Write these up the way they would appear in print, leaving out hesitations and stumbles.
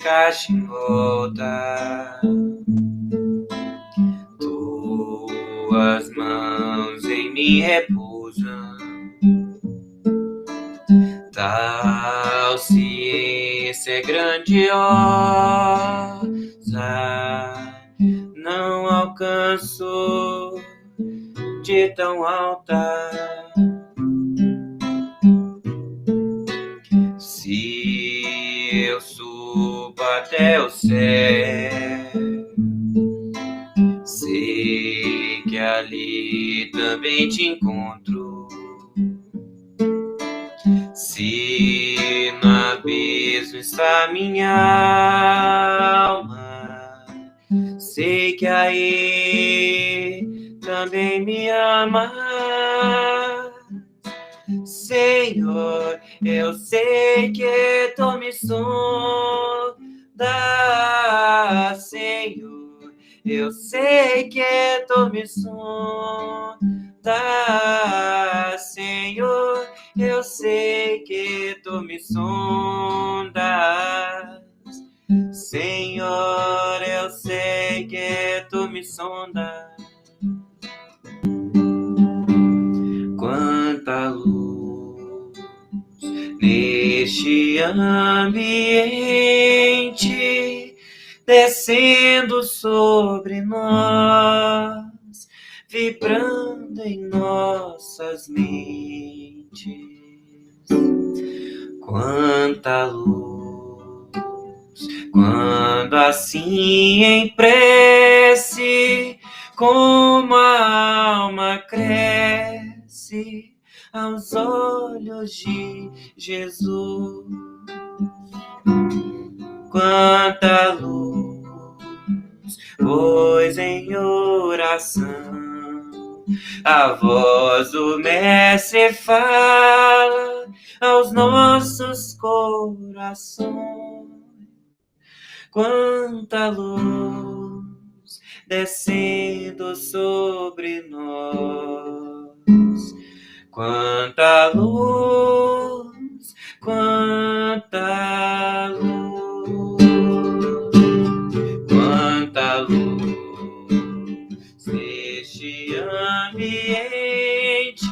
encaixe em volta. Tuas mãos em mim repousam. Tal ciência é grandiosa, não alcanço de tão alta. Se eu subo até o céu, sei que ali também te encontro. Se no abismo está minha alma, sei que aí também me ama. Senhor, eu sei que tu me sondas, Senhor, eu sei que tu me sondas, Senhor, eu sei que tu me sondas, Senhor, eu sei que tu me sondas. Quanta luz neste ambiente, descendo sobre nós, vibrando em nossas mentes. Quanta luz, quando assim em prece, como a alma cresce aos olhos de Jesus. Quanta luz, pois em oração a voz do Mestre fala aos nossos corações. Quanta luz descendo sobre nós, quanta luz, quanta luz, quanta luz neste ambiente,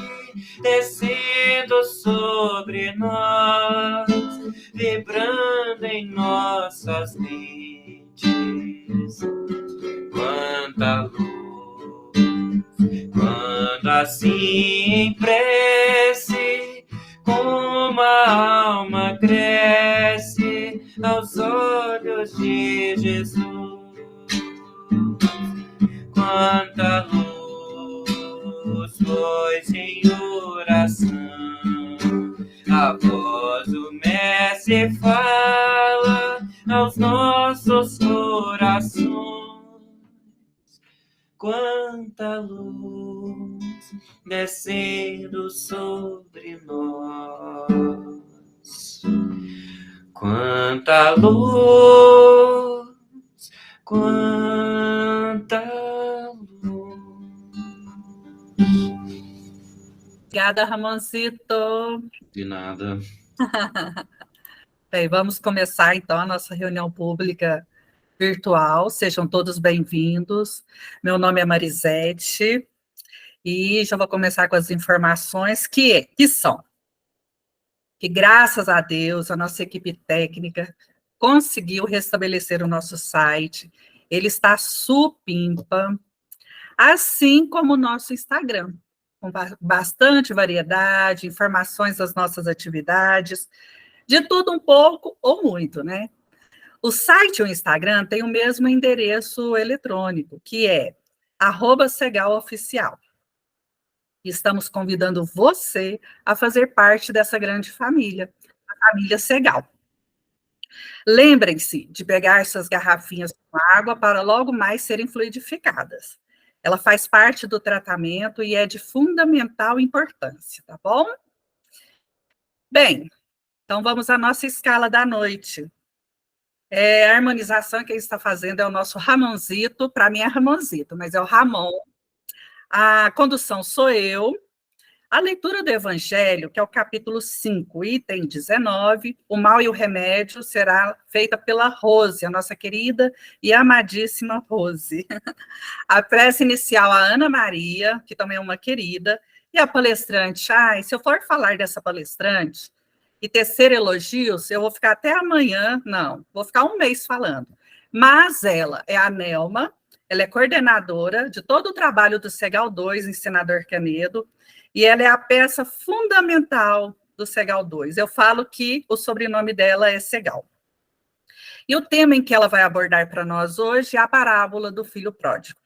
descendo sobre nós, vibrando em nossas mentes. Quanta luz, quando assim em prece, como a alma cresce aos olhos de Jesus. Quanta luz, pois em oração a voz do Mestre fala aos nossos corações. Quanta luz descendo sobre nós. Quanta luz, quanta luz. Obrigada, Ramoncito. De nada. Bem, vamos começar então a nossa reunião pública virtual. Sejam todos bem-vindos. Meu nome é Marisete e já vou começar com as informações que são que, graças a Deus, a nossa equipe técnica conseguiu restabelecer o nosso site. Ele está supimpa, assim como o nosso Instagram, com bastante variedade, informações das nossas atividades, de tudo um pouco ou muito, né? O site e o Instagram têm o mesmo endereço eletrônico, que é @segaloficial. Estamos convidando você a fazer parte dessa grande família, a família Segal. Lembrem-se de pegar suas garrafinhas com água para logo mais serem fluidificadas. Ela faz parte do tratamento e é de fundamental importância, tá bom? Bem, então vamos à nossa escala da noite. A harmonização que ele está fazendo é o nosso Ramonzito, para mim é Ramonzito, mas é o Ramon. A condução sou eu. A leitura do Evangelho, que é o capítulo 5, item 19, o mal e o remédio, será feita pela Rose, a nossa querida e amadíssima Rose. A prece inicial, a Ana Maria, que também é uma querida, e a palestrante. Ai, se eu for falar dessa palestrante e tecer elogios, eu vou ficar até amanhã, não, vou ficar um mês falando. Mas ela é a Nelma, ela é coordenadora de todo o trabalho do Segal 2, Ensinador Canedo, e ela é a peça fundamental do Segal 2. Eu falo que o sobrenome dela é Segal. E o tema em que ela vai abordar para nós hoje é a parábola do filho pródigo.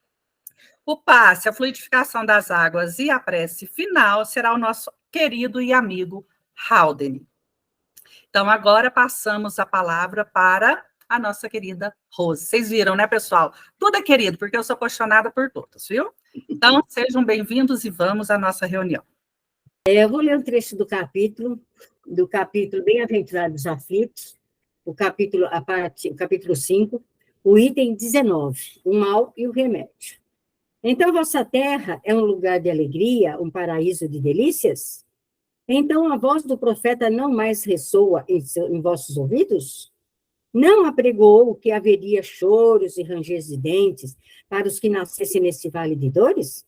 O passe, a fluidificação das águas e a prece final será o nosso querido e amigo Haldane. Então, agora passamos a palavra para a nossa querida Rose. Vocês viram, né, pessoal? Tudo é querido, porque eu sou apaixonada por todos, viu? Então, sejam bem-vindos e vamos à nossa reunião. Eu vou ler um trecho do capítulo Bem-aventurados aflitos, o capítulo 5, o item 19, o mal e o remédio. Então, vossa terra é um lugar de alegria, um paraíso de delícias? Então, a voz do profeta não mais ressoa em vossos ouvidos? Não apregoou que haveria choros e rangers de dentes para os que nascessem nesse vale de dores?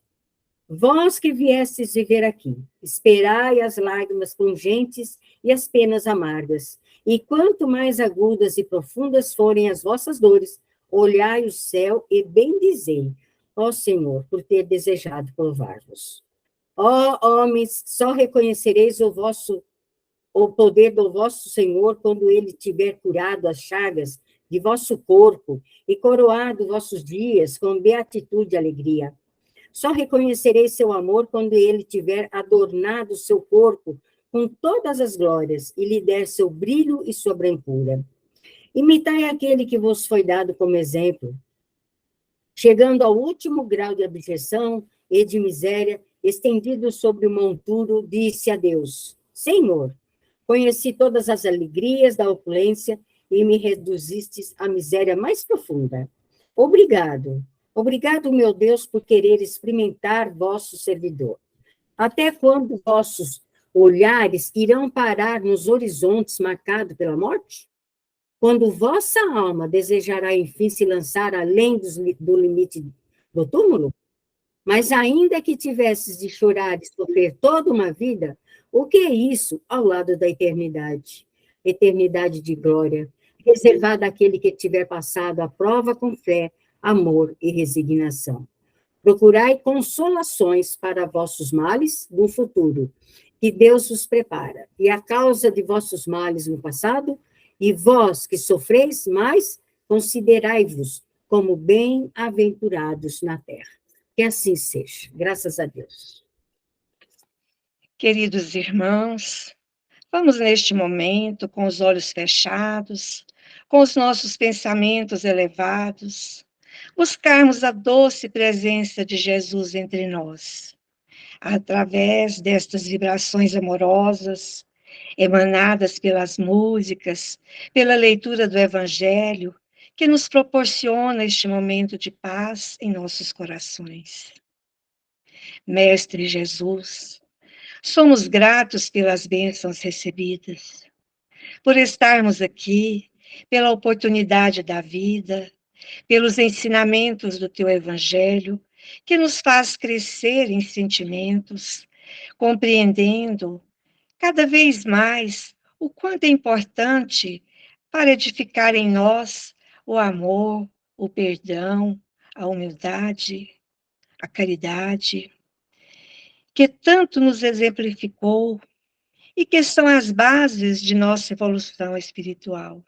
Vós que viestes viver aqui, esperai as lágrimas pungentes e as penas amargas, e quanto mais agudas e profundas forem as vossas dores, olhai o céu e bendizei, ó Senhor, por ter desejado provar-vos. Ó homens, só reconhecereis o poder do vosso Senhor quando ele tiver curado as chagas de vosso corpo e coroado vossos dias com beatitude e alegria. Só reconhecereis seu amor quando ele tiver adornado seu corpo com todas as glórias e lhe der seu brilho e sua brancura. Imitai aquele que vos foi dado como exemplo. Chegando ao último grau de abjeção e de miséria, estendido sobre o monturo, disse a Deus: Senhor, conheci todas as alegrias da opulência e me reduzistes à miséria mais profunda. Obrigado. Obrigado, meu Deus, por querer experimentar vosso servidor. Até quando vossos olhares irão parar nos horizontes marcados pela morte? Quando vossa alma desejará, enfim, se lançar além do limite do túmulo? Mas ainda que tivesses de chorar e sofrer toda uma vida, o que é isso ao lado da eternidade? Eternidade de glória, reservada àquele que tiver passado a prova com fé, amor e resignação. Procurai consolações para vossos males do futuro, que Deus vos prepara, e a causa de vossos males no passado, e vós que sofreis mais, considerai-vos como bem-aventurados na terra. Que assim seja, graças a Deus. Queridos irmãos, vamos neste momento, com os olhos fechados, com os nossos pensamentos elevados, buscarmos a doce presença de Jesus entre nós, através destas vibrações amorosas, emanadas pelas músicas, pela leitura do Evangelho, que nos proporciona este momento de paz em nossos corações. Mestre Jesus, somos gratos pelas bênçãos recebidas, por estarmos aqui, pela oportunidade da vida, pelos ensinamentos do teu Evangelho, que nos faz crescer em sentimentos, compreendendo cada vez mais o quanto é importante para edificar em nós o amor, o perdão, a humildade, a caridade, que tanto nos exemplificou e que são as bases de nossa evolução espiritual.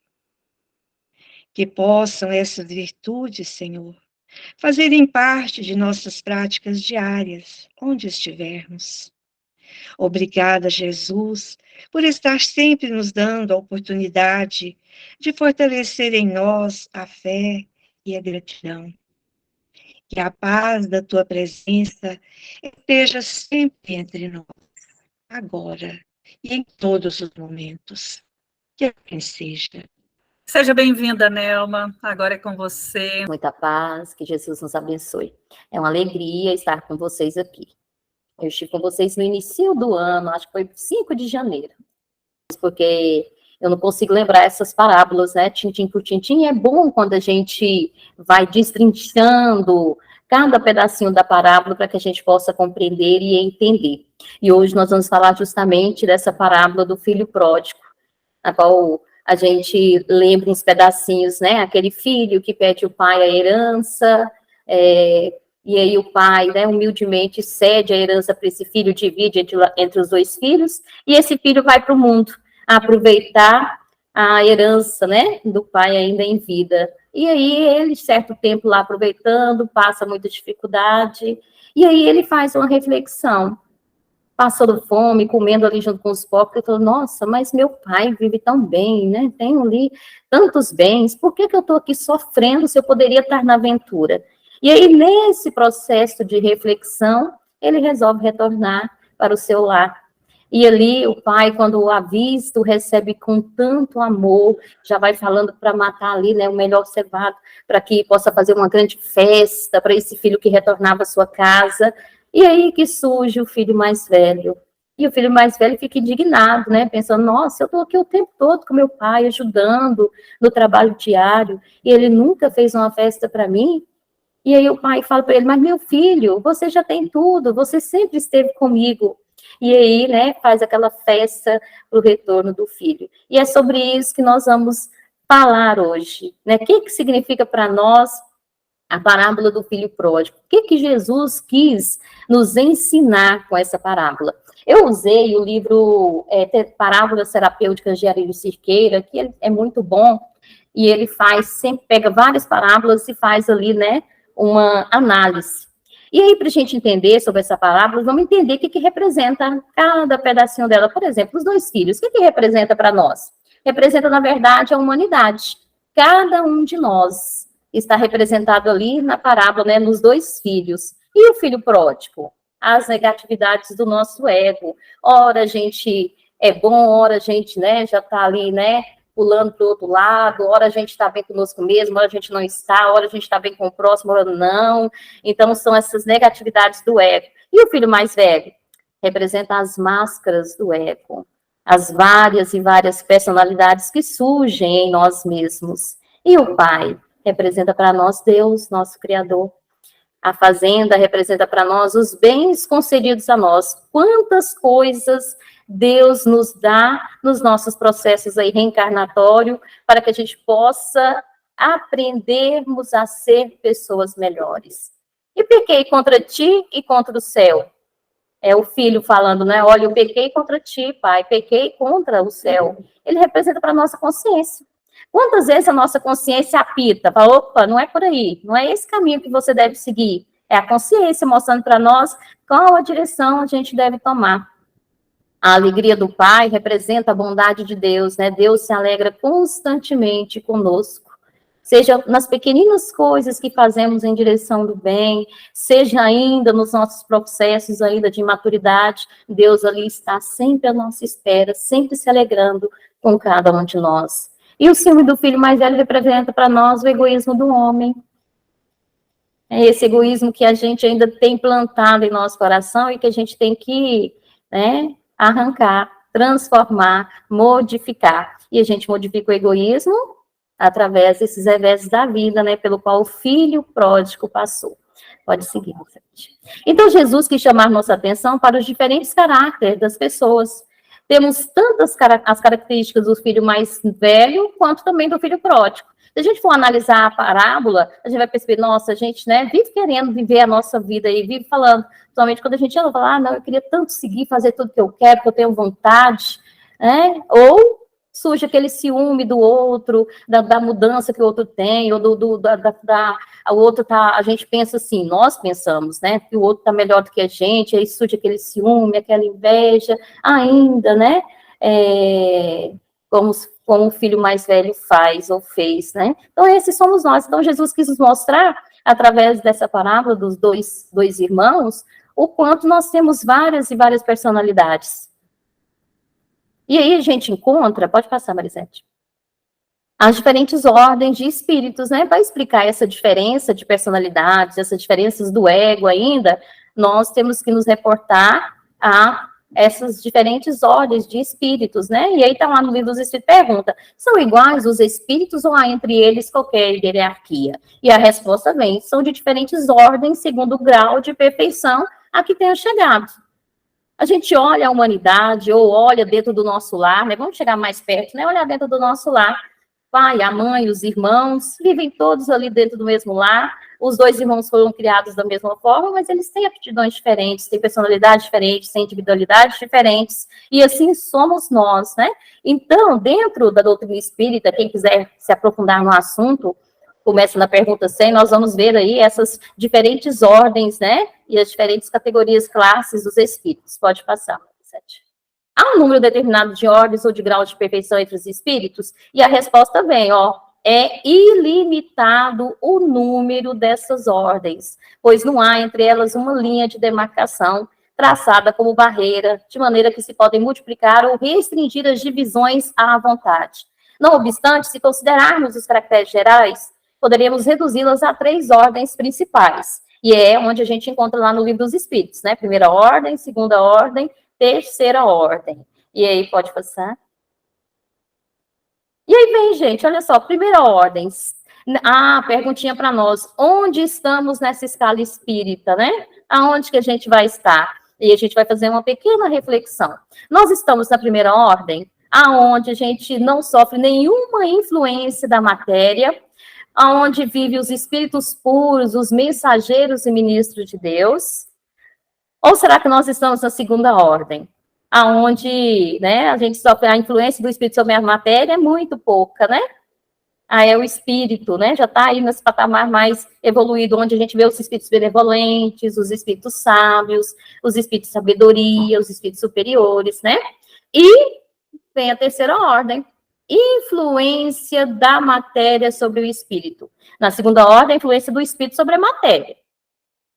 Que possam essas virtudes, Senhor, fazerem parte de nossas práticas diárias, onde estivermos. Obrigada, Jesus, por estar sempre nos dando a oportunidade de fortalecer em nós a fé e a gratidão. Que a paz da tua presença esteja sempre entre nós, agora e em todos os momentos. Que assim seja. Seja bem-vinda, Nelma. Agora é com você. Muita paz, que Jesus nos abençoe. É uma alegria estar com vocês aqui. Eu estive com vocês no início do ano, acho que foi 5 de janeiro, porque eu não consigo lembrar essas parábolas, né? Tintim por tintim. É bom quando a gente vai destrinchando cada pedacinho da parábola para que a gente possa compreender e entender. E hoje nós vamos falar justamente dessa parábola do filho pródigo, a qual a gente lembra uns pedacinhos, né? Aquele filho que pede ao pai a herança, e aí o pai, né, humildemente cede a herança para esse filho, divide entre os dois filhos, e esse filho vai para o mundo aproveitar a herança, né, do pai ainda em vida. E aí ele, certo tempo lá aproveitando, passa muita dificuldade, e aí ele faz uma reflexão, passando fome, comendo ali junto com os pobres, ele falou, nossa, mas meu pai vive tão bem, né, tenho ali tantos bens, por que eu estou aqui sofrendo se eu poderia estar na aventura? E aí, nesse processo de reflexão, ele resolve retornar para o seu lar. E ali, o pai, quando o avista, o recebe com tanto amor, já vai falando para matar ali, né, o melhor cevado, para que possa fazer uma grande festa para esse filho que retornava à sua casa. E aí que surge o filho mais velho. E o filho mais velho fica indignado, né, pensando, nossa, eu estou aqui o tempo todo com meu pai, ajudando no trabalho diário, e ele nunca fez uma festa para mim. E aí o pai fala para ele, mas meu filho, você já tem tudo, você sempre esteve comigo. E aí, né, faz aquela festa para o retorno do filho. E é sobre isso que nós vamos falar hoje, né? O que significa para nós a parábola do filho pródigo? O que Jesus quis nos ensinar com essa parábola? Eu usei o livro Parábolas Terapêuticas de Arilio Cirqueira, que é muito bom, e ele sempre pega várias parábolas e faz ali, né, uma análise. E aí, para a gente entender sobre essa parábola, vamos entender o que representa cada pedacinho dela. Por exemplo, os dois filhos, o que representa para nós? Representa, na verdade, a humanidade. Cada um de nós está representado ali na parábola, né, nos dois filhos. E o filho pródigo? As negatividades do nosso ego. Ora a gente é bom, ora a gente, né, já está ali, né, pulando para o outro lado, ora a gente está bem conosco mesmo, ora a gente não está, ora a gente está bem com o próximo, ora não. Então, são essas negatividades do ego. E o filho mais velho? Representa as máscaras do ego, as várias e várias personalidades que surgem em nós mesmos. E o pai? Representa para nós Deus, nosso Criador. A fazenda representa para nós os bens concedidos a nós. Quantas coisas Deus nos dá nos nossos processos aí reencarnatório para que a gente possa aprendermos a ser pessoas melhores. E pequei contra ti e contra o céu. É o filho falando, né? Olha, eu pequei contra ti, pai, pequei contra o céu. Ele representa para a nossa consciência. Quantas vezes a nossa consciência apita? Fala, opa, não é por aí, não é esse caminho que você deve seguir. É a consciência mostrando para nós qual a direção a gente deve tomar. A alegria do Pai representa a bondade de Deus, né? Deus se alegra constantemente conosco. Seja nas pequeninas coisas que fazemos em direção do bem, seja ainda nos nossos processos ainda de maturidade, Deus ali está sempre à nossa espera, sempre se alegrando com cada um de nós. E o ciúme do filho mais velho representa para nós o egoísmo do homem. É esse egoísmo que a gente ainda tem plantado em nosso coração e que a gente tem que, né, arrancar, transformar, modificar. E a gente modifica o egoísmo através desses reveses da vida, né, pelo qual o filho pródigo passou. Pode seguir, gente. Então, Jesus quis chamar nossa atenção para os diferentes caracteres das pessoas. Temos tantas as características do filho mais velho, quanto também do filho pródigo. Se a gente for analisar a parábola, a gente vai perceber, nossa, a gente, né, vive querendo viver a nossa vida e vive falando, somente quando a gente fala, não, eu queria tanto seguir, fazer tudo que eu quero, porque eu tenho vontade, né? Ou surge aquele ciúme do outro, da mudança que o outro tem, ou o outro tá, a gente pensa assim, nós pensamos, né, que o outro tá melhor do que a gente, aí surge aquele ciúme, aquela inveja, ainda, né, como o filho mais velho faz ou fez, né? Então, esses somos nós. Então, Jesus quis nos mostrar, através dessa parábola dos dois irmãos, o quanto nós temos várias e várias personalidades. E aí a gente encontra, pode passar, Marisete, as diferentes ordens de espíritos, né? Para explicar essa diferença de personalidades, essas diferenças do ego ainda, nós temos que nos reportar a essas diferentes ordens de espíritos, né? E aí tá lá no livro dos Espíritos, pergunta, são iguais os espíritos ou há entre eles qualquer hierarquia? E a resposta vem, são de diferentes ordens segundo o grau de perfeição a que tenham chegado. A gente olha a humanidade ou olha dentro do nosso lar, né? Vamos chegar mais perto, né? Olhar dentro do nosso lar, pai, a mãe, os irmãos, vivem todos ali dentro do mesmo lar. Os dois irmãos foram criados da mesma forma, mas eles têm aptidões diferentes, têm personalidades diferentes, têm individualidades diferentes, e assim somos nós, né? Então, dentro da doutrina espírita, quem quiser se aprofundar no assunto, começa na pergunta 100, nós vamos ver aí essas diferentes ordens, né? E as diferentes categorias, classes dos espíritos. Pode passar, 7. Há um número determinado de ordens ou de grau de perfeição entre os espíritos? E a resposta vem, ó, é ilimitado o número dessas ordens, pois não há entre elas uma linha de demarcação traçada como barreira, de maneira que se podem multiplicar ou restringir as divisões à vontade. Não obstante, se considerarmos os caracteres gerais, poderíamos reduzi-las a 3 ordens principais, e é onde a gente encontra lá no Livro dos Espíritos, né? Primeira ordem, segunda ordem, terceira ordem. E aí, pode passar. E aí vem, gente, olha só, primeira ordem. Perguntinha para nós. Onde estamos nessa escala espírita, né? Aonde que a gente vai estar? E a gente vai fazer uma pequena reflexão. Nós estamos na primeira ordem, aonde a gente não sofre nenhuma influência da matéria, aonde vivem os espíritos puros, os mensageiros e ministros de Deus? Ou será que nós estamos na segunda ordem? Aonde, né, a gente sofre a influência do espírito sobre a matéria é muito pouca, né? Aí é o espírito, né? Já está aí nesse patamar mais evoluído, onde a gente vê os espíritos benevolentes, os espíritos sábios, os espíritos de sabedoria, os espíritos superiores, né? E vem a terceira ordem, influência da matéria sobre o espírito. Na segunda ordem, a influência do espírito sobre a matéria.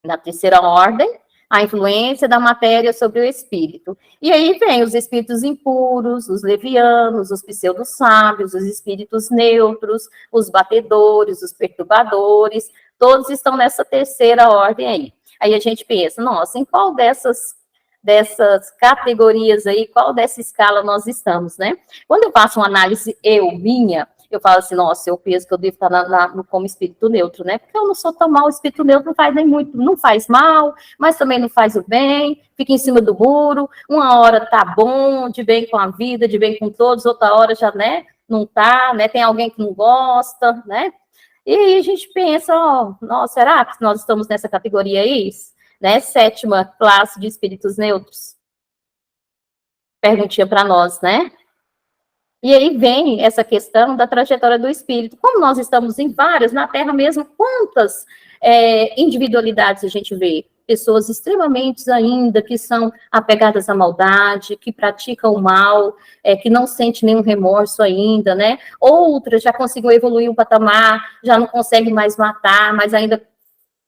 Na terceira ordem, a influência da matéria sobre o espírito. E aí vem os espíritos impuros, os levianos, os pseudo-sábios, os espíritos neutros, os batedores, os perturbadores, todos estão nessa terceira ordem aí. Aí a gente pensa, nossa, em qual dessas categorias aí, qual dessa escala nós estamos, né? Quando eu faço uma análise minha, eu falo assim, nossa, eu penso que eu devo estar como espírito neutro, né? Porque eu não sou tão mal, o espírito neutro não faz nem muito, não faz mal, mas também não faz o bem, fica em cima do muro, uma hora tá bom, de bem com a vida, de bem com todos, outra hora já, né, não tá, né? Tem alguém que não gosta, né? E aí a gente pensa, ó, nossa, será que nós estamos nessa categoria aí? Né? 7ª classe de espíritos neutros. Perguntinha para nós, né? E aí vem essa questão da trajetória do espírito. Como nós estamos em várias, na Terra mesmo, quantas individualidades a gente vê? Pessoas extremamente ainda que são apegadas à maldade, que praticam o mal, que não sentem nenhum remorso ainda, né? Outras já conseguiram evoluir um patamar, já não conseguem mais matar, mas ainda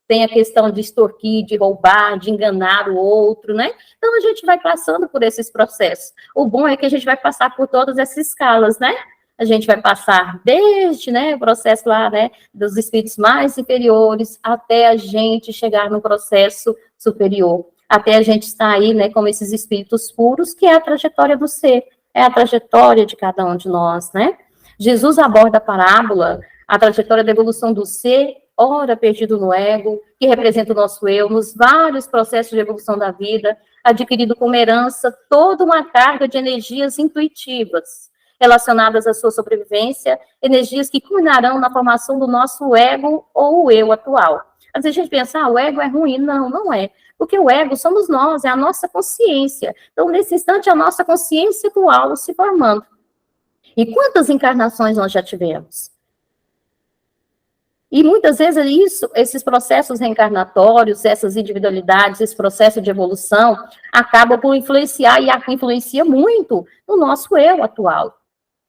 tem a questão de extorquir, de roubar, de enganar o outro, né? Então, a gente vai passando por esses processos. O bom é que a gente vai passar por todas essas escalas, né? A gente vai passar desde, né, o processo lá, né, dos espíritos mais inferiores, até a gente chegar no processo superior. Até a gente estar aí, né, como esses espíritos puros, que é a trajetória do ser, é a trajetória de cada um de nós, né? Jesus aborda a parábola, a trajetória da evolução do ser, ora perdido no ego, que representa o nosso eu, nos vários processos de evolução da vida, adquirido como herança toda uma carga de energias intuitivas, relacionadas à sua sobrevivência, energias que culminarão na formação do nosso ego ou o eu atual. Às vezes a gente pensa, o ego é ruim. Não, não é. Porque o ego somos nós, é a nossa consciência. Então, nesse instante, a nossa consciência atual se formando. E quantas encarnações nós já tivemos? E muitas vezes esses processos reencarnatórios, essas individualidades, esse processo de evolução, acabam por influenciar, e influencia muito, no nosso eu atual.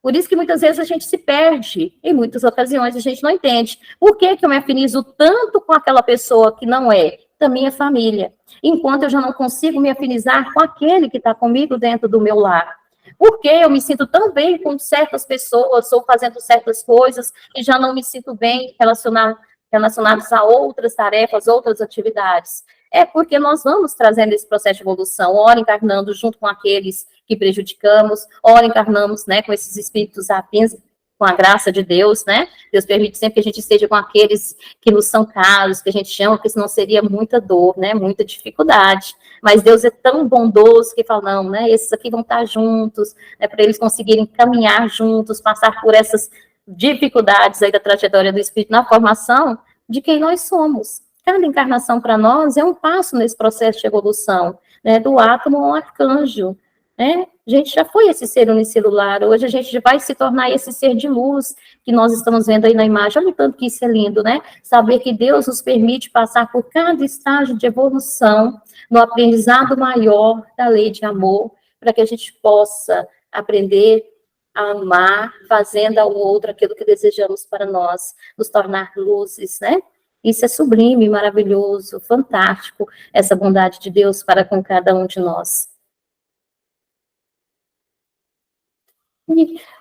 Por isso que muitas vezes a gente se perde, em muitas ocasiões a gente não entende. Por que que eu me afinizo tanto com aquela pessoa que não é da minha família, enquanto eu já não consigo me afinizar com aquele que está comigo dentro do meu lar? Por que eu me sinto tão bem com certas pessoas ou fazendo certas coisas e já não me sinto bem relacionadas a outras tarefas, outras atividades? É porque nós vamos trazendo esse processo de evolução, ora encarnando junto com aqueles que prejudicamos, ora encarnamos, né, com esses espíritos afins, com a graça de Deus, né? Deus permite sempre que a gente esteja com aqueles que nos são caros, que a gente chama, porque senão seria muita dor, né? Muita dificuldade. Mas Deus é tão bondoso que fala, não, né? Esses aqui vão estar juntos, né? Para eles conseguirem caminhar juntos, passar por essas dificuldades aí da trajetória do espírito na formação de quem nós somos. Cada encarnação para nós é um passo nesse processo de evolução, né? Do átomo ao arcanjo, né? A gente já foi esse ser unicelular, hoje a gente vai se tornar esse ser de luz que nós estamos vendo aí na imagem. Olha o tanto que isso é lindo, né? Saber que Deus nos permite passar por cada estágio de evolução, no aprendizado maior da lei de amor, para que a gente possa aprender a amar, fazendo ao outro aquilo que desejamos para nós, nos tornar luzes, né? Isso é sublime, maravilhoso, fantástico, essa bondade de Deus para com cada um de nós.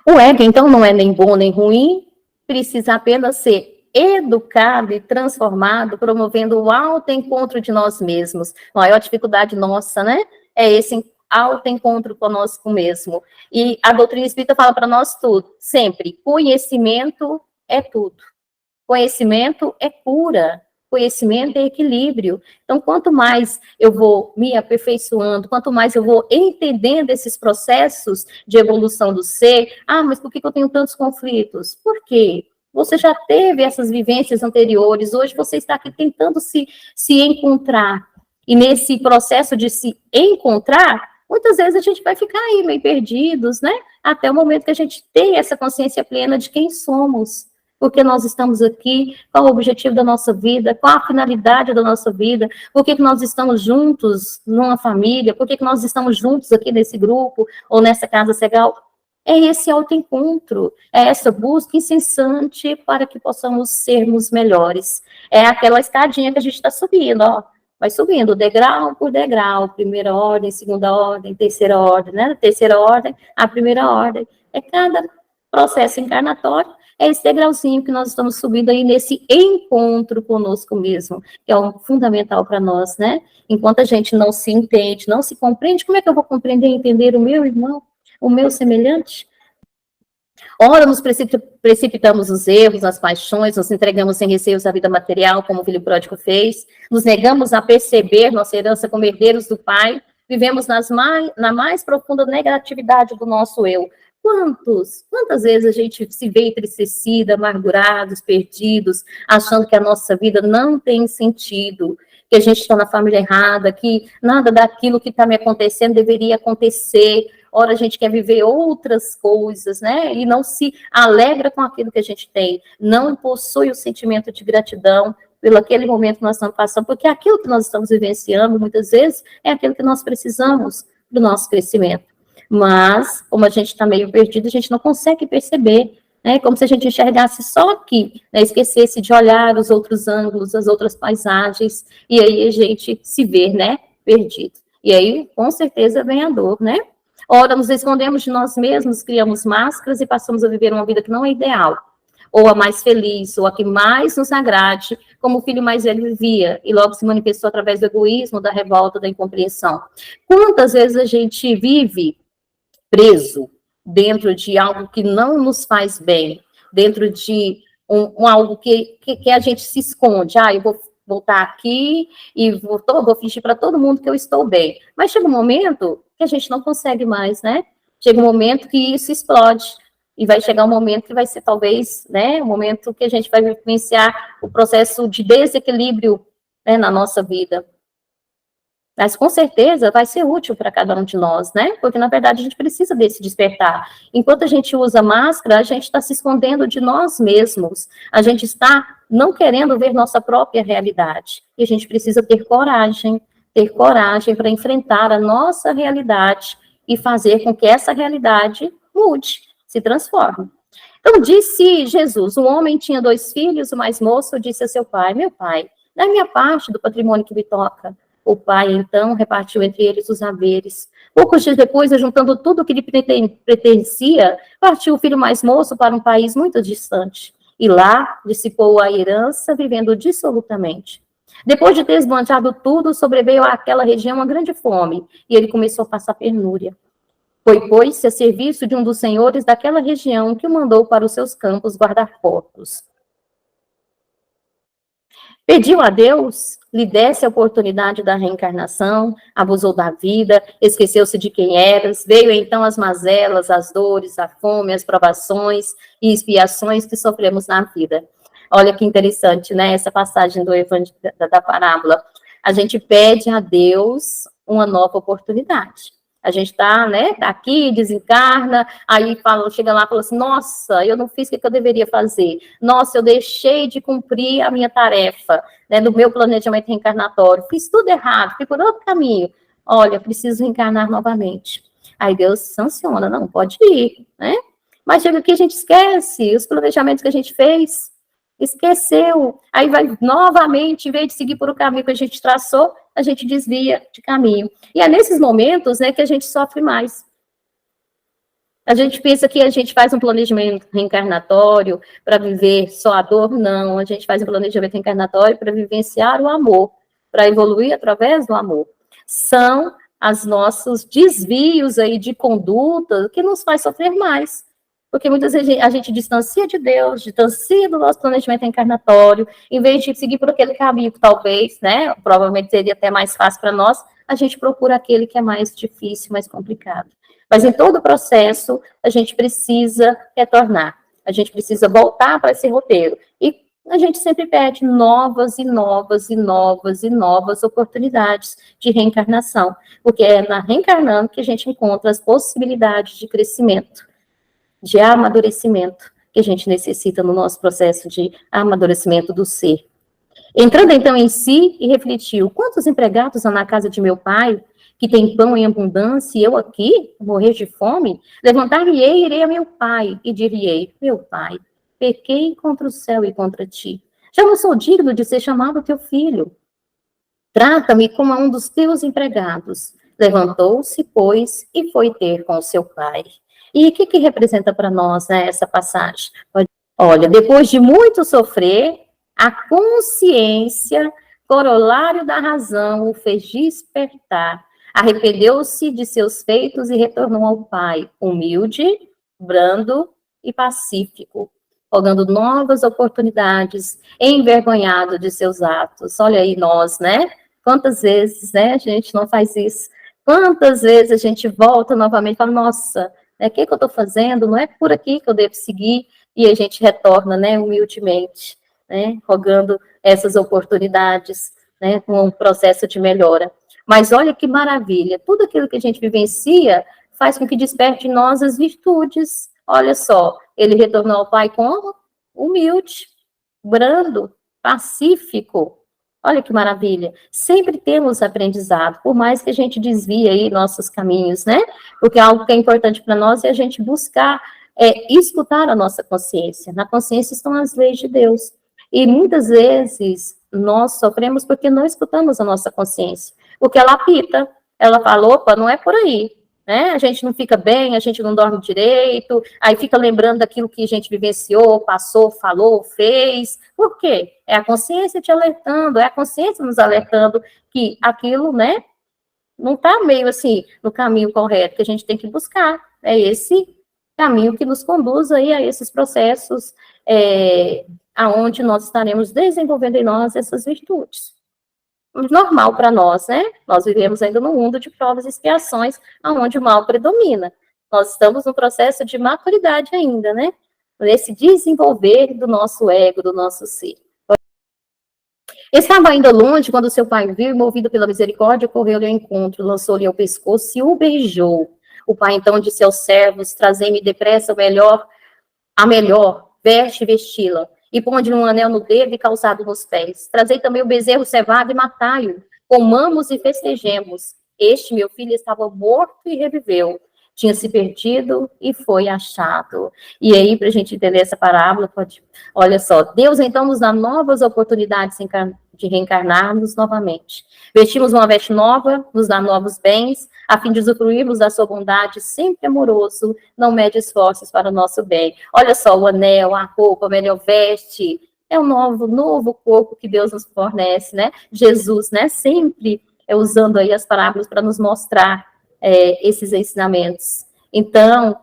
O ego, então, não é nem bom nem ruim, precisa apenas ser educado e transformado, promovendo o autoencontro de nós mesmos. A maior dificuldade nossa, né, é esse autoencontro conosco mesmo. E a doutrina espírita fala para nós tudo, sempre, conhecimento é tudo. Conhecimento é cura. Conhecimento é equilíbrio. Então, quanto mais eu vou me aperfeiçoando, quanto mais eu vou entendendo esses processos de evolução do ser, mas por que eu tenho tantos conflitos? Por quê? Você já teve essas vivências anteriores, hoje você está aqui tentando se encontrar. E nesse processo de se encontrar, muitas vezes a gente vai ficar aí meio perdidos, né? Até o momento que a gente tem essa consciência plena de quem somos. Porque nós estamos aqui, qual o objetivo da nossa vida, qual a finalidade da nossa vida, por que nós estamos juntos numa família, por que nós estamos juntos aqui nesse grupo, ou nessa casa cegal. É esse autoencontro, é essa busca incessante para que possamos sermos melhores. É aquela escadinha que a gente está subindo, ó, vai subindo degrau por degrau, primeira ordem, segunda ordem, terceira ordem, né? Terceira ordem, a primeira ordem. É cada processo encarnatório, é esse degrauzinho que nós estamos subindo aí nesse encontro conosco mesmo, que é um fundamental para nós, né? Enquanto a gente não se entende, não se compreende, como é que eu vou compreender e entender o meu irmão, o meu semelhante? Ora, nos precipitamos nos erros, nas paixões, nos entregamos sem receios à vida material, como o filho pródigo fez, nos negamos a perceber nossa herança como herdeiros do Pai, vivemos na mais profunda negatividade do nosso eu. Quantas vezes a gente se vê entristecida, amargurados, perdidos, achando que a nossa vida não tem sentido, que a gente está na família errada, que nada daquilo que está me acontecendo deveria acontecer. Ora, a gente quer viver outras coisas, né? E não se alegra com aquilo que a gente tem, não possui o sentimento de gratidão pelo aquele momento que nós estamos passando, porque aquilo que nós estamos vivenciando, muitas vezes, é aquilo que nós precisamos do nosso crescimento. Mas, como a gente está meio perdido, a gente não consegue perceber, né? Como se a gente enxergasse só aqui, né? Esquecesse de olhar os outros ângulos, as outras paisagens, e aí a gente se vê, né? Perdido. E aí, com certeza, vem a dor, né? Ora, nos escondemos de nós mesmos, criamos máscaras e passamos a viver uma vida que não é ideal, ou a mais feliz, ou a que mais nos agrade, como o filho mais velho vivia, e logo se manifestou através do egoísmo, da revolta, da incompreensão. Quantas vezes a gente vive preso dentro de algo que não nos faz bem, dentro de algo que a gente se esconde. Eu vou voltar aqui e vou fingir para todo mundo que eu estou bem. Mas chega um momento que a gente não consegue mais, né? Chega um momento que isso explode. E vai chegar um momento que vai ser, talvez, né? Um momento que a gente vai vivenciar o processo de desequilíbrio, né, na nossa vida. Mas, com certeza, vai ser útil para cada um de nós, né? Porque, na verdade, a gente precisa desse despertar. Enquanto a gente usa máscara, a gente está se escondendo de nós mesmos. A gente está não querendo ver nossa própria realidade. E a gente precisa ter coragem para enfrentar a nossa realidade e fazer com que essa realidade mude, se transforme. Então, disse Jesus, um homem tinha 2 filhos, o mais moço disse a seu pai, meu pai, dá-me a parte do patrimônio que me toca. O pai, então, repartiu entre eles os haveres. Poucos dias depois, juntando tudo o que lhe pertencia, partiu o filho mais moço para um país muito distante. E lá dissipou a herança, vivendo dissolutamente. Depois de ter esbanjado tudo, sobreveio àquela região uma grande fome, e ele começou a passar penúria. Foi, pois, a serviço de um dos senhores daquela região que o mandou para os seus campos guardar porcos. Pediu a Deus, lhe desse a oportunidade da reencarnação, abusou da vida, esqueceu-se de quem eras, veio então as mazelas, as dores, a fome, as provações e expiações que sofremos na vida. Olha que interessante, né, essa passagem do evangelho, da parábola. A gente pede a Deus uma nova oportunidade. A gente tá, né, tá aqui, desencarna, aí fala, chega lá e fala assim, nossa, eu não fiz o que eu deveria fazer. Nossa, eu deixei de cumprir a minha tarefa, né, do meu planejamento reencarnatório. Fiz tudo errado, fui por outro caminho. Olha, preciso reencarnar novamente. Aí Deus sanciona, não, pode ir, né? Mas chega aqui, a gente esquece os planejamentos que a gente fez, esqueceu. Aí vai novamente, em vez de seguir por o caminho que a gente traçou, a gente desvia de caminho. E é nesses momentos, né, que a gente sofre mais. A gente pensa que a gente faz um planejamento reencarnatório para viver só a dor. Não, a gente faz um planejamento reencarnatório para vivenciar o amor, para evoluir através do amor. São os nossos desvios aí de conduta que nos faz sofrer mais. Porque muitas vezes a gente distancia de Deus, distancia do nosso planejamento reencarnatório, em vez de seguir por aquele caminho que talvez, né, provavelmente seria até mais fácil para nós, a gente procura aquele que é mais difícil, mais complicado. Mas em todo o processo, a gente precisa retornar, a gente precisa voltar para esse roteiro. E a gente sempre pede novas e novas e novas e novas oportunidades de reencarnação, porque é na reencarnando que a gente encontra as possibilidades de crescimento, de amadurecimento que a gente necessita no nosso processo de amadurecimento do ser. Entrando então em si e refletiu, quantos empregados há na casa de meu pai, que tem pão em abundância, e eu aqui, morrer de fome? Levantar-me-ei e irei a meu pai, e dir-lhe-ei, meu pai, pequei contra o céu e contra ti. Já não sou digno de ser chamado teu filho. Trata-me como a um dos teus empregados. Levantou-se, pois, e foi ter com o seu pai. E o que representa para nós, né, essa passagem? Olha, depois de muito sofrer, a consciência, corolário da razão, o fez despertar. Arrependeu-se de seus feitos e retornou ao Pai, humilde, brando e pacífico, rogando novas oportunidades, envergonhado de seus atos. Olha aí nós, né? Quantas vezes, né, a gente não faz isso? Quantas vezes a gente volta novamente e fala, nossa, o que eu estou fazendo? Não é por aqui que eu devo seguir, e a gente retorna, né, humildemente, né, rogando essas oportunidades, né, com um processo de melhora. Mas olha que maravilha, tudo aquilo que a gente vivencia faz com que desperte em nós as virtudes. Olha só, ele retornou ao Pai como? Humilde, brando, pacífico. Olha que maravilha. Sempre temos aprendizado, por mais que a gente desvie aí nossos caminhos, né? Porque algo que é importante para nós é a gente buscar escutar a nossa consciência. Na consciência estão as leis de Deus. E muitas vezes nós sofremos porque não escutamos a nossa consciência. Porque ela apita, ela fala, opa, não é por aí. Né? A gente não fica bem, a gente não dorme direito, aí fica lembrando daquilo que a gente vivenciou, passou, falou, fez. Por quê? É a consciência te alertando, é a consciência nos alertando que aquilo, né, não está meio assim no caminho correto, que a gente tem que buscar. É esse caminho que nos conduz aí a esses processos aonde nós estaremos desenvolvendo em nós essas virtudes. Normal para nós, né? Nós vivemos ainda num mundo de provas e expiações, onde o mal predomina. Nós estamos no processo de maturidade ainda, né? Nesse desenvolver do nosso ego, do nosso ser. Estava ainda longe quando seu pai viu, e movido pela misericórdia, correu-lhe ao encontro, lançou-lhe ao pescoço e o beijou. O pai então disse aos servos, trazei-me depressa a melhor, veste e vesti-la. E ponde-lhe um anel no dedo e calçado nos pés. Trazei também o bezerro cevado e matai-o. Comamos e festejemos. Este, meu filho, estava morto e reviveu. Tinha se perdido e foi achado. E aí, para a gente entender essa parábola, olha só, Deus então nos dá novas oportunidades de reencarnarmos novamente. Vestimos uma veste nova, nos dá novos bens, a fim de usufruirmos da sua bondade, sempre amoroso, não mede esforços para o nosso bem. Olha só, o anel, a roupa, a melhor veste, É o novo corpo que Deus nos fornece, né? Jesus, né? Sempre usando aí as parábolas para nos mostrar esses ensinamentos. Então,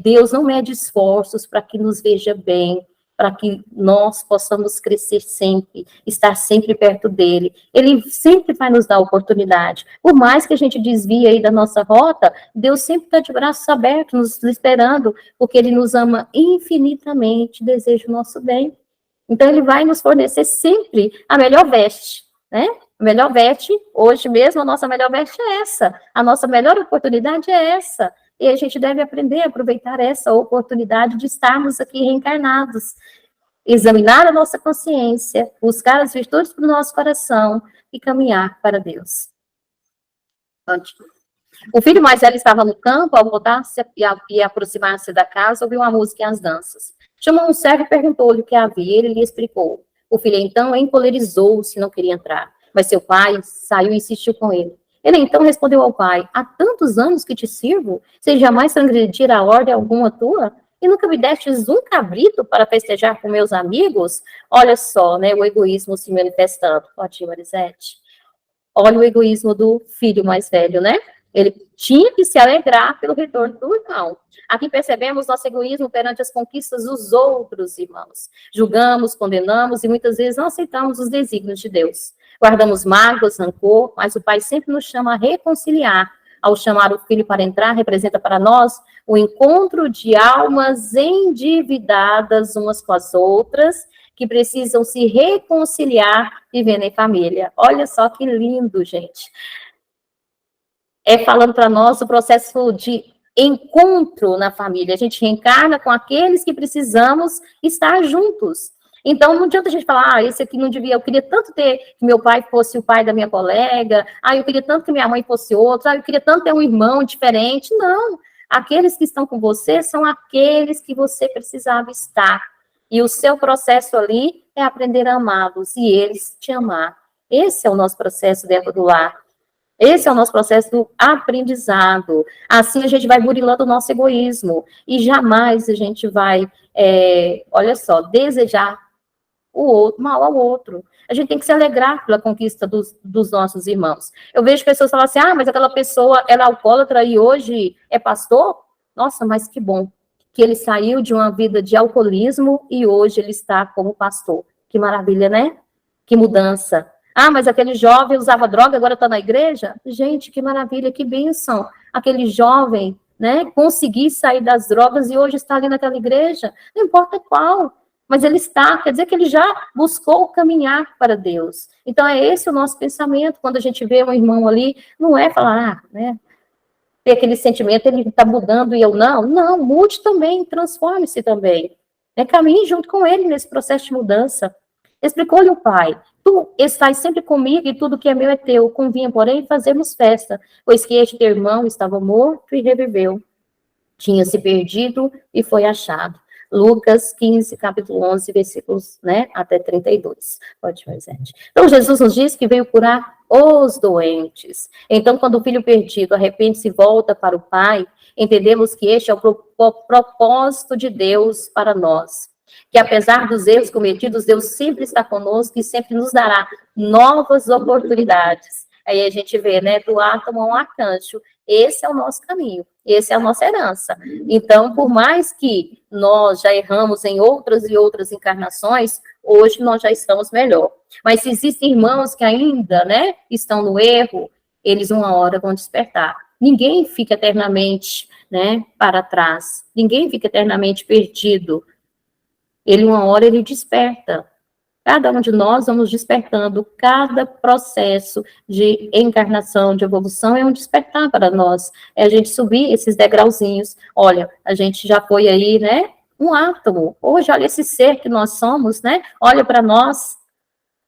Deus não mede esforços para que nos veja bem, para que nós possamos crescer sempre, estar sempre perto dele. Ele sempre vai nos dar oportunidade. Por mais que a gente desvie aí da nossa rota, Deus sempre está de braços abertos, nos esperando, porque ele nos ama infinitamente, deseja o nosso bem. Então, ele vai nos fornecer sempre a melhor veste, né? A melhor veste, hoje mesmo, a nossa melhor veste é essa. A nossa melhor oportunidade é essa. E a gente deve aprender a aproveitar essa oportunidade de estarmos aqui reencarnados. Examinar a nossa consciência, buscar as virtudes para o nosso coração e caminhar para Deus. O filho mais velho estava no campo, ao voltar-se e aproximar-se da casa, ouviu a música e as danças. Chamou um servo e perguntou-lhe o que havia, ele lhe explicou. O filho então encolerizou-se, não queria entrar, mas seu pai saiu e insistiu com ele. Ele então respondeu ao pai, há tantos anos que te sirvo, sem jamais transgredir a ordem alguma tua, e nunca me destes um cabrito para festejar com meus amigos? Olha só, né, o egoísmo se manifestando. Pode ir, Marisete. Olha o egoísmo do filho mais velho, né? Ele tinha que se alegrar pelo retorno do irmão. Aqui percebemos nosso egoísmo perante as conquistas dos outros irmãos. Julgamos, condenamos e muitas vezes não aceitamos os desígnios de Deus. Guardamos mágoas, rancor, mas o Pai sempre nos chama a reconciliar. Ao chamar o filho para entrar, representa para nós o encontro de almas endividadas umas com as outras, que precisam se reconciliar vivendo em família. Olha só que lindo, gente. Falando para nós o processo de encontro na família. A gente reencarna com aqueles que precisamos estar juntos. Então, não adianta a gente falar, esse aqui não devia, eu queria tanto ter que meu pai fosse o pai da minha colega, eu queria tanto que minha mãe fosse outro, eu queria tanto ter um irmão diferente. Não, aqueles que estão com você são aqueles que você precisava estar. E o seu processo ali é aprender a amá-los e eles te amar. Esse é o nosso processo dentro do lar. Esse é o nosso processo do aprendizado. Assim a gente vai burilando o nosso egoísmo e jamais a gente vai, olha só, desejar o outro, mal ao outro. A gente tem que se alegrar pela conquista dos nossos irmãos. Eu vejo pessoas falando assim, mas aquela pessoa ela é alcoólatra e hoje é pastor? Nossa, mas que bom que ele saiu de uma vida de alcoolismo e hoje ele está como pastor. Que maravilha, né? Que mudança. Mas aquele jovem usava droga, agora está na igreja? Gente, que maravilha, que bênção. Aquele jovem, né, conseguir sair das drogas e hoje está ali naquela igreja, não importa qual, mas ele está, quer dizer que ele já buscou caminhar para Deus. Então, é esse o nosso pensamento, quando a gente vê um irmão ali, não é falar, né, ter aquele sentimento, ele está mudando e eu não. Não, mude também, transforme-se também. Caminhe junto com ele nesse processo de mudança. Explicou-lhe o pai, tu estás sempre comigo e tudo que é meu é teu, convinha, porém, fazermos festa, pois que este teu irmão estava morto e reviveu, tinha se perdido e foi achado. Lucas 15, capítulo 11, versículos, né, até 32. Pode ir, gente. Então, Jesus nos diz que veio curar os doentes. Então, quando o filho perdido arrepende-se e volta para o pai, entendemos que este é o propósito de Deus para nós. Que apesar dos erros cometidos, Deus sempre está conosco e sempre nos dará novas oportunidades. Aí a gente vê, né, do átomo ao arcanjo, esse é o nosso caminho, essa é a nossa herança. Então, por mais que nós já erramos em outras e outras encarnações, hoje nós já estamos melhor. Mas se existem irmãos que ainda, né, estão no erro, eles uma hora vão despertar. Ninguém fica eternamente, né, para trás. Ninguém fica eternamente perdido. Ele, uma hora, ele desperta. Cada um de nós vamos despertando. Cada processo de encarnação, de evolução, é um despertar para nós. É a gente subir esses degrauzinhos. Olha, a gente já foi aí, né? Um átomo. Hoje, olha esse ser que nós somos, né? Olha para nós.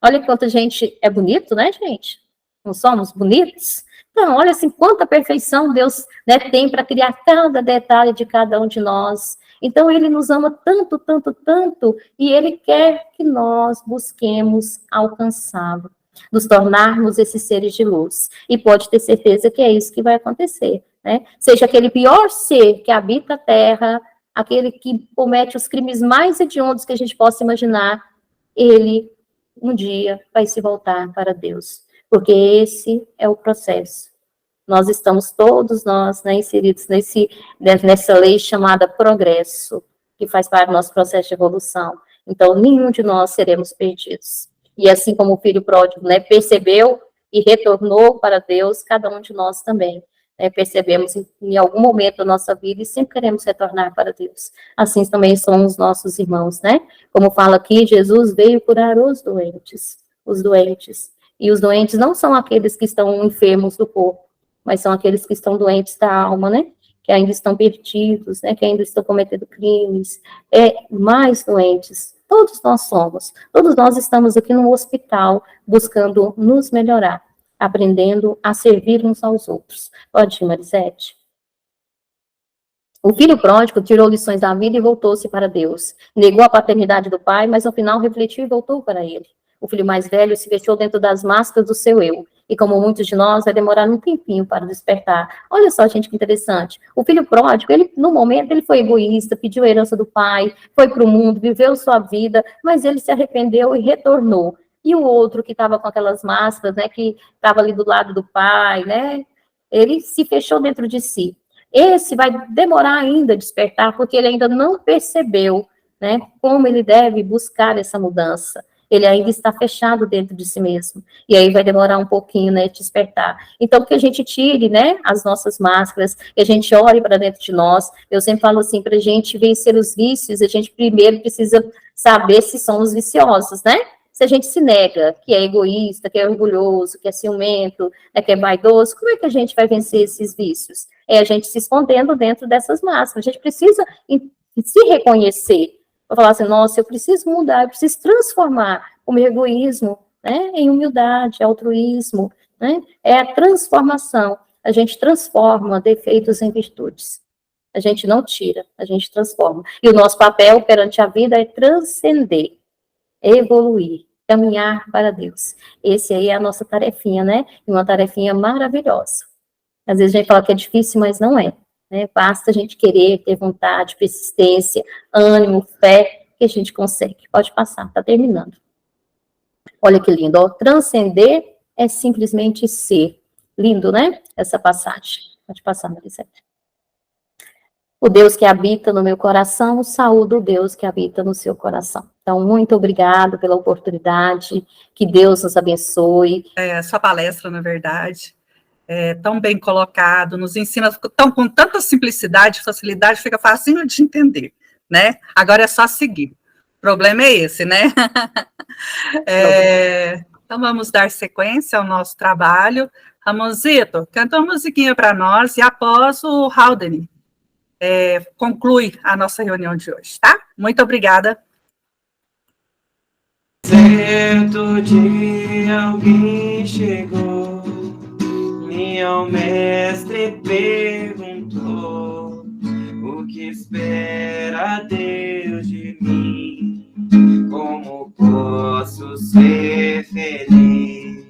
Olha quanto a gente é bonito, né, gente? Não somos bonitos? Então, olha assim, quanta perfeição Deus, né, tem para criar cada detalhe de cada um de nós. Então, ele nos ama tanto, tanto, tanto, e ele quer que nós busquemos alcançá-lo, nos tornarmos esses seres de luz. E pode ter certeza que é isso que vai acontecer, né? Seja aquele pior ser que habita a Terra, aquele que comete os crimes mais hediondos que a gente possa imaginar, ele um dia vai se voltar para Deus, porque esse é o processo. Nós estamos todos nós, né, inseridos nessa lei chamada progresso, que faz parte do nosso processo de evolução. Então, nenhum de nós seremos perdidos. E assim como o filho pródigo, né, percebeu e retornou para Deus, cada um de nós também, né, percebemos em algum momento da nossa vida e sempre queremos retornar para Deus. Assim também são os nossos irmãos, né? Como fala aqui, Jesus veio curar os doentes. E os doentes não são aqueles que estão enfermos do corpo, mas são aqueles que estão doentes da alma, né? Que ainda estão perdidos, né? Que ainda estão cometendo crimes, mais doentes. Todos nós somos. Todos nós estamos aqui no hospital buscando nos melhorar, aprendendo a servir uns aos outros. Pode ir, Marisete. O filho pródigo tirou lições da vida e voltou-se para Deus. Negou a paternidade do pai, mas ao final refletiu e voltou para ele. O filho mais velho se fechou dentro das máscaras do seu eu. E como muitos de nós, vai demorar um tempinho para despertar. Olha só, gente, que interessante. O filho pródigo, no momento, ele foi egoísta, pediu a herança do pai, foi para o mundo, viveu sua vida, mas ele se arrependeu e retornou. E o outro que estava com aquelas máscaras, né, que estava ali do lado do pai, né, ele se fechou dentro de si. Esse vai demorar ainda a despertar, porque ele ainda não percebeu, né, como ele deve buscar essa mudança. Ele ainda está fechado dentro de si mesmo. E aí vai demorar um pouquinho, né, despertar. Então, que a gente tire, né, as nossas máscaras, que a gente olhe para dentro de nós. Eu sempre falo assim, para a gente vencer os vícios, a gente primeiro precisa saber se somos viciosos, né? Se a gente se nega, que é egoísta, que é orgulhoso, que é ciumento, né, que é vaidoso, como é que a gente vai vencer esses vícios? É a gente se escondendo dentro dessas máscaras. A gente precisa se reconhecer. Vou falar assim, nossa, eu preciso mudar, eu preciso transformar o meu egoísmo, né, em humildade, altruísmo, né? É a transformação. A gente transforma defeitos em virtudes. A gente não tira, a gente transforma. E o nosso papel perante a vida é transcender, evoluir, caminhar para Deus. Esse aí é a nossa tarefinha, né? E uma tarefinha maravilhosa. Às vezes a gente fala que é difícil, mas não é. Né? Basta a gente querer, ter vontade, persistência, ânimo, fé, que a gente consegue. Pode passar, está terminando. Olha que lindo, ó. Transcender é simplesmente ser. Lindo, né? Essa passagem. Pode passar, Marisete. O Deus que habita no meu coração, saúdo o Deus que habita no seu coração. Então, muito obrigado pela oportunidade, que Deus nos abençoe. Sua palestra, na verdade, tão bem colocado, nos ensina com tanta simplicidade, facilidade, fica facinho de entender, né? Agora é só seguir. O problema é esse, né? Então, vamos dar sequência ao nosso trabalho. Ramonzito, canta uma musiquinha para nós e após o Haldane conclui a nossa reunião de hoje, tá? Muito obrigada. Certo dia alguém chegou e ao mestre perguntou: o que espera Deus de mim? Como posso ser feliz?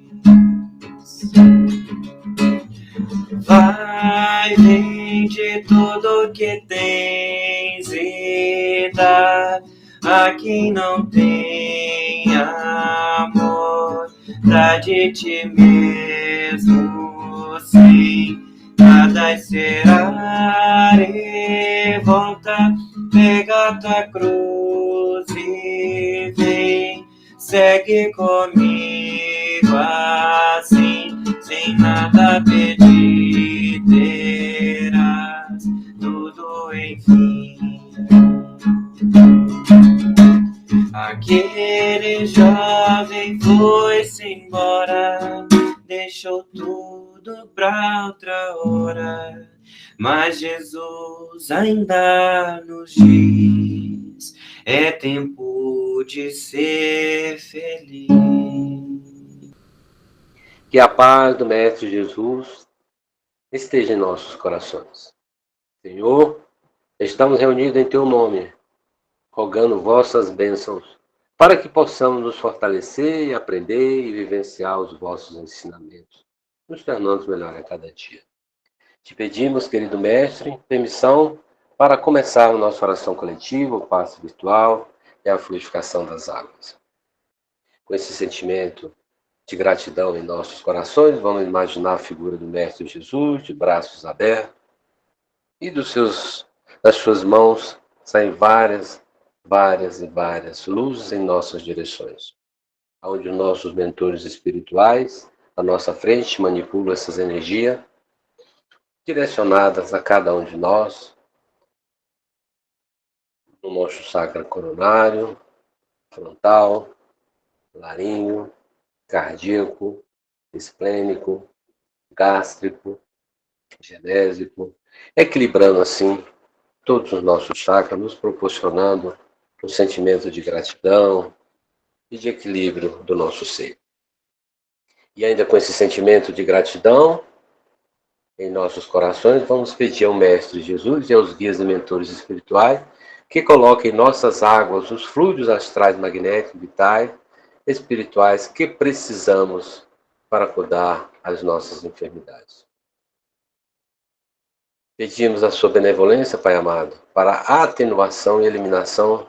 Vai, vende tudo que tens e dá a quem não tem amor. Dá de ti mesmo, sem nada será. E volta, pega tua cruz e vem, segue comigo assim, sem nada pedir, terás tudo enfim. Aquele jovem foi-se embora, deixou tudo pra outra hora, mas Jesus ainda nos diz: é tempo de ser feliz. Que a paz do Mestre Jesus esteja em nossos corações. Senhor, estamos reunidos em Teu nome, rogando vossas bênçãos, para que possamos nos fortalecer e aprender e vivenciar os vossos ensinamentos, nos tornando melhor a cada dia. Te pedimos, querido Mestre, permissão para começar a nossa oração coletiva, o passe virtual e a fluidificação das águas. com esse sentimento de gratidão em nossos corações, vamos imaginar a figura do Mestre Jesus, de braços abertos, e das suas mãos saem várias luzes em nossas direções, onde os nossos mentores espirituais, à nossa frente, manipulam essas energias, direcionadas a cada um de nós, no nosso chakra coronário, frontal, laríngeo, cardíaco, esplênico, gástrico, genésico, equilibrando assim todos os nossos chakras, nos proporcionando um sentimento de gratidão e de equilíbrio do nosso ser. E ainda com esse sentimento de gratidão em nossos corações, vamos pedir ao Mestre Jesus e aos guias e mentores espirituais que coloquem em nossas águas os fluidos astrais magnéticos, vitais, espirituais que precisamos para curar as nossas enfermidades. Pedimos a sua benevolência, Pai amado, para a atenuação e eliminação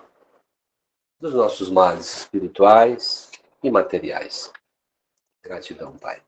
dos nossos males espirituais e materiais. Gratidão, Pai.